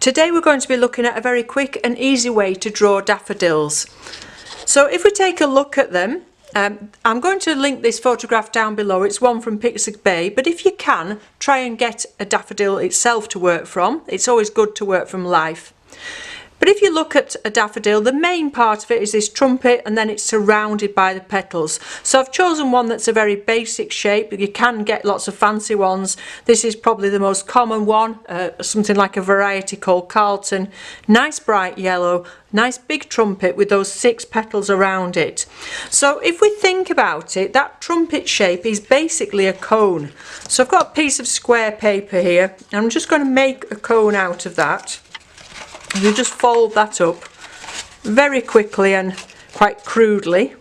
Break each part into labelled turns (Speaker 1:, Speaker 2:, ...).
Speaker 1: Today we're going to be looking at a very quick and easy way to draw daffodils. So if we take a look at them, I'm going to link this photograph down below. It's one from Pixar Bay, but if you can, try and get a daffodil itself to work from. It's always good to work from life. But if you look at a daffodil, the main part of it is this trumpet, and then it's surrounded by the petals. So I've chosen one that's a very basic shape. You can get lots of fancy ones. This is probably the most common one, something like a variety called Carlton. Nice bright yellow, nice big trumpet with those 6 petals around it. So if we think about it, that trumpet shape is basically a cone. So I've got a piece of square paper here, and I'm just going to make a cone out of that. You just fold that up very quickly and quite crudely.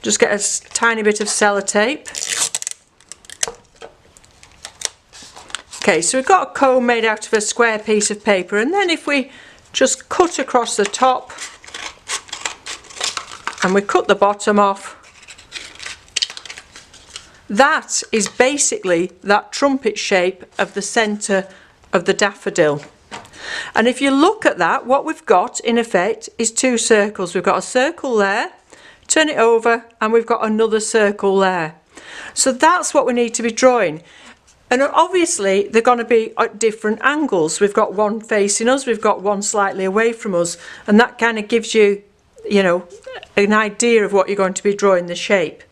Speaker 1: Just get a tiny bit of sellotape. Okay, so we've got a cone made out of a square piece of paper, and then if we just cut across the top and we cut the bottom off, that is basically that trumpet shape of the centre of the daffodil. And if you look at that, what we've got in effect is 2 circles. We've got a circle there, turn it over, and we've got another circle there. So that's what we need to be drawing. And obviously they're going to be at different angles. We've got one facing us, we've got one slightly away from us, and that kind of gives you, an idea of what you're going to be drawing the shape.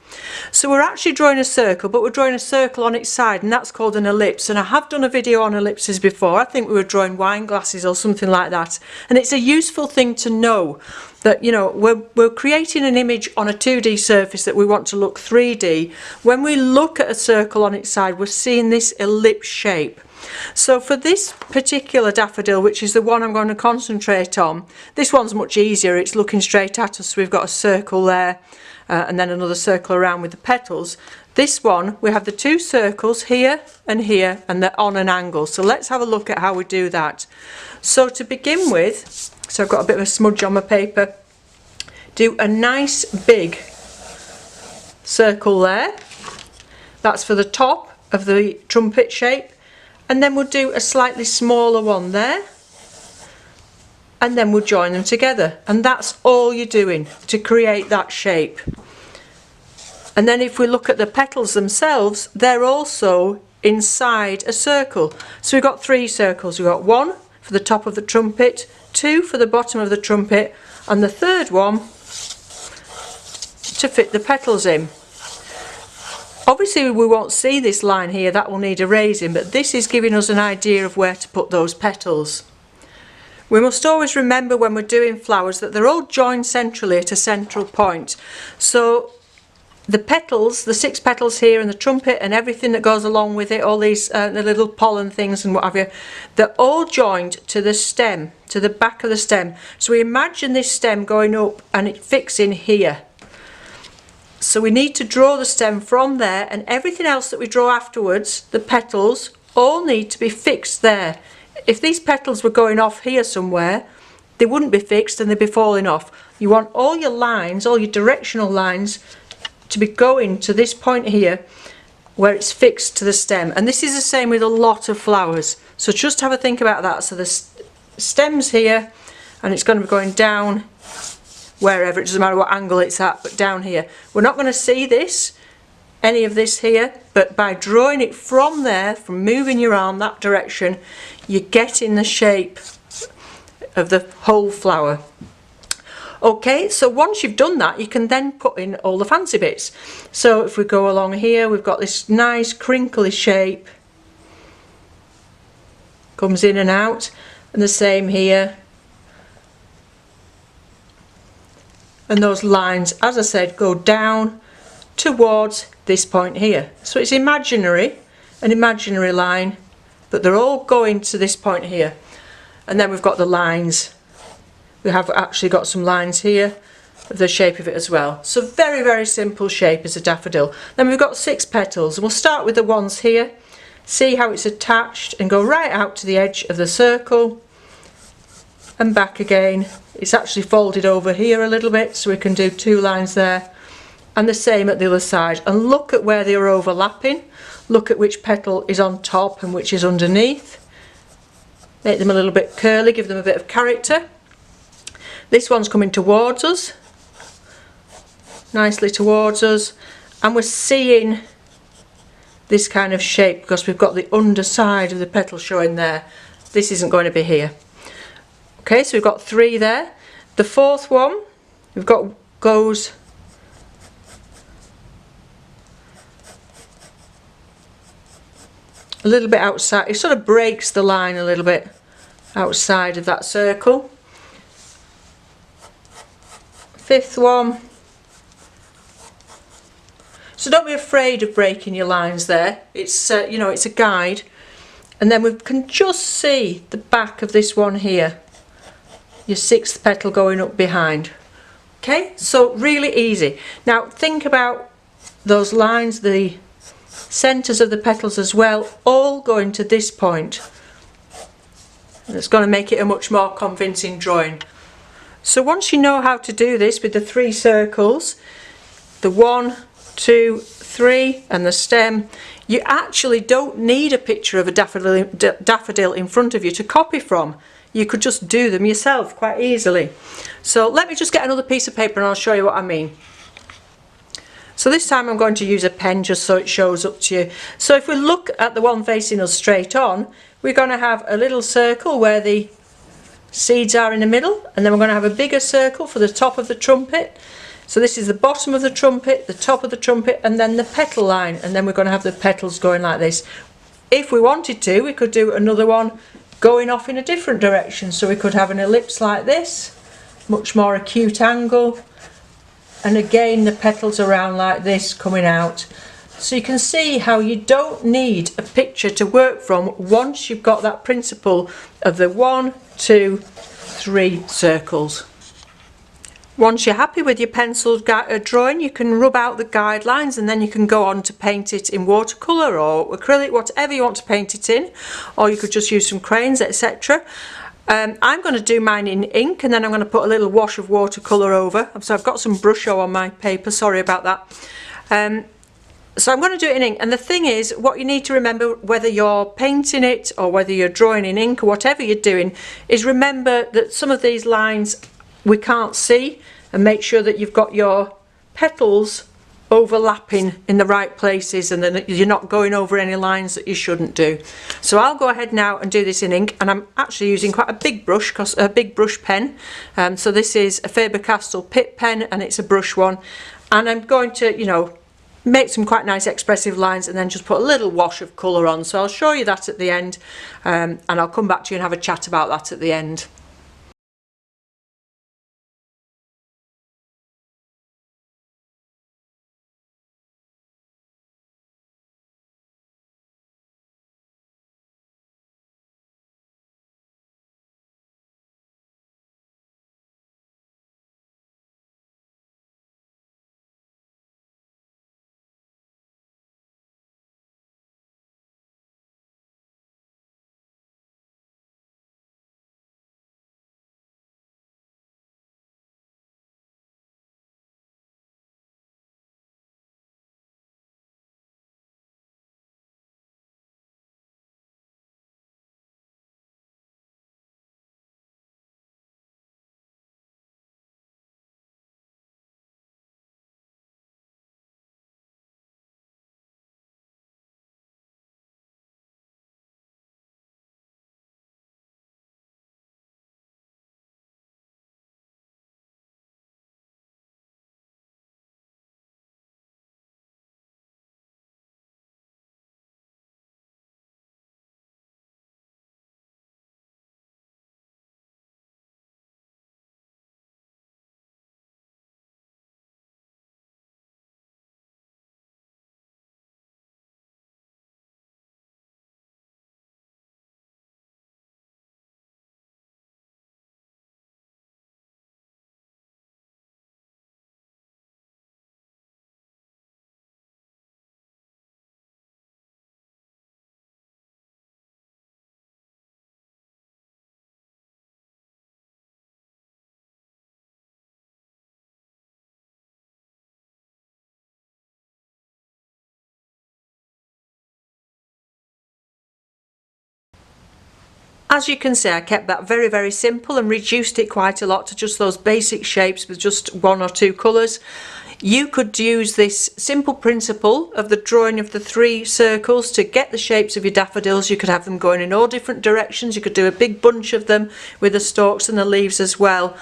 Speaker 1: So we're actually drawing a circle, but we're drawing a circle on its side, and that's called an ellipse. And I have done a video on ellipses before. I think we were drawing wine glasses or something like that. And it's a useful thing to know that, we're creating an image on a 2D surface that we want to look 3D. When we look at a circle on its side, we're seeing this ellipse shape. So for this particular daffodil, which is the one I'm going to concentrate on, this one's much easier. It's looking straight at us, so we've got a circle there. And then another circle around with the petals. This one, we have the 2 circles here, and they're on an angle. So let's have a look at how we do that. So to begin with, so I've got a bit of a smudge on my paper, do a nice big circle there. That's for the top of the trumpet shape. And then we'll do a slightly smaller one there. And then we'll join them together, and that's all you're doing to create that shape. And then if we look at the petals themselves, they're also inside a circle. So we've got 3 circles. We've got 1 for the top of the trumpet, 2 for the bottom of the trumpet, and the 3rd one to fit the petals in. Obviously we won't see this line here, that will need erasing, but this is giving us an idea of where to put those petals. We must always remember when we're doing flowers that they're all joined centrally at a central point. So the petals, the 6 petals here and the trumpet and everything that goes along with it, all these the little pollen things and what have you, they're all joined to the stem, to the back of the stem. So we imagine this stem going up and it fixing here. So we need to draw the stem from there, and everything else that we draw afterwards, the petals, all need to be fixed there. If these petals were going off here somewhere, they wouldn't be fixed and they'd be falling off. You want all your lines, all your directional lines, to be going to this point here where it's fixed to the stem. And this is the same with a lot of flowers. So just have a think about that. So the stem's here, and it's going to be going down wherever. It doesn't matter what angle it's at, but down here. We're not going to see this, any of this here, but by drawing it from there, from moving your arm that direction, you're getting the shape of the whole flower. Okay, so once you've done that, you can then put in all the fancy bits. So if we go along here, we've got this nice crinkly shape, comes in and out, and the same here. And those lines, as I said, go down towards this point here. So it's imaginary, an imaginary line, but they're all going to this point here. And then we've got the lines. We have actually got some lines here of the shape of it as well. So very, very simple shape as a daffodil. Then we've got 6 petals, and we'll start with the ones here. See how it's attached and go right out to the edge of the circle and back again. It's actually folded over here a little bit, so we can do 2 lines there. And the same at the other side, and look at where they are overlapping. Look at which petal is on top and which is underneath. Make them a little bit curly, give them a bit of character. This one's coming towards us, nicely towards us, and we're seeing this kind of shape because we've got the underside of the petal showing there. This isn't going to be here. Okay, so we've got 3 there. The 4th one we've got goes a little bit outside. It sort of breaks the line a little bit outside of that circle. 5th one. So don't be afraid of breaking your lines there. It's you know, it's a guide. And then we can just see the back of this one here. Your 6th petal going up behind. Okay, so really easy. Now think about those lines, the centres of the petals as well, all going to this point. And it's going to make it a much more convincing drawing. So once you know how to do this with the 3 circles, the 1, 2, 3 and the stem, you actually don't need a picture of a daffodil in front of you to copy from. You could just do them yourself quite easily. So let me just get another piece of paper and I'll show you what I mean. So this time I'm going to use a pen just so it shows up to you. So if we look at the one facing us straight on, we're going to have a little circle where the seeds are in the middle, and then we're going to have a bigger circle for the top of the trumpet. So this is the bottom of the trumpet, the top of the trumpet, and then the petal line, and then we're going to have the petals going like this. If we wanted to, we could do another one going off in a different direction. So we could have an ellipse like this, much more acute angle, and again the petals around like this coming out. So you can see how you don't need a picture to work from once you've got that principle of the 1, 2, 3 circles. Once you're happy with your penciled drawing, you can rub out the guidelines and then you can go on to paint it in watercolour or acrylic, whatever you want to paint it in, or you could just use some crayons, etc. I'm going to do mine in ink, and then I'm going to put a little wash of watercolour over. So I've got some brusho on my paper, sorry about that. So I'm going to do it in ink, and the thing is, what you need to remember, whether you're painting it or whether you're drawing in ink or whatever you're doing, is remember that some of these lines we can't see, and make sure that you've got your petals overlapping in the right places and then you're not going over any lines that you shouldn't do. So I'll go ahead now and do this in ink, and I'm actually using quite a big brush, a big brush pen. So this is a Faber-Castell Pitt pen and it's a brush one, and I'm going to, you know, make some quite nice expressive lines and then just put a little wash of colour on. So I'll show you that at the end, and I'll come back to you and have a chat about that at the end. As you can see, I kept that very, very simple and reduced it quite a lot to just those basic shapes with just 1 or 2 colours. You could use this simple principle of the drawing of the 3 circles to get the shapes of your daffodils. You could have them going in all different directions. You could do a big bunch of them with the stalks and the leaves as well.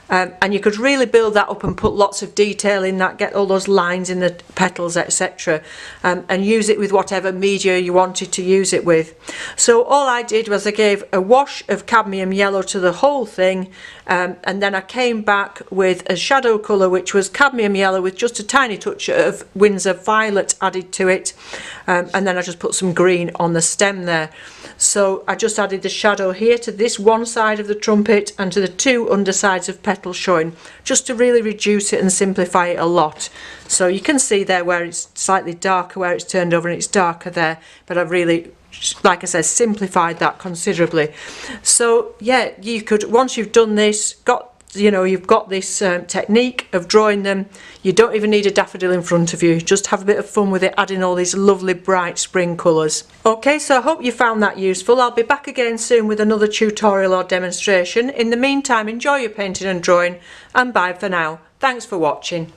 Speaker 1: And you could really build that up and put lots of detail in that, get all those lines in the petals, etc. And use it with whatever media you wanted to use it with. So all I did was I gave a wash of cadmium yellow to the whole thing, and then I came back with a shadow colour which was cadmium yellow with just a tiny touch of Windsor violet added to it, and then I just put some green on the stem there. So I just added the shadow here to this one side of the trumpet and to the 2 undersides of petals showing, just to really reduce it and simplify it a lot. So you can see there where it's slightly darker, where it's turned over and it's darker there, but I've really, like I said, simplified that considerably. So yeah, you could, once you've done this, you've got this technique of drawing them, you don't even need a daffodil in front of you, just have a bit of fun with it, adding all these lovely bright spring colours. Okay, so I hope you found that useful. I'll be back again soon with another tutorial or demonstration. In the meantime, enjoy your painting and drawing, and bye for now. Thanks for watching.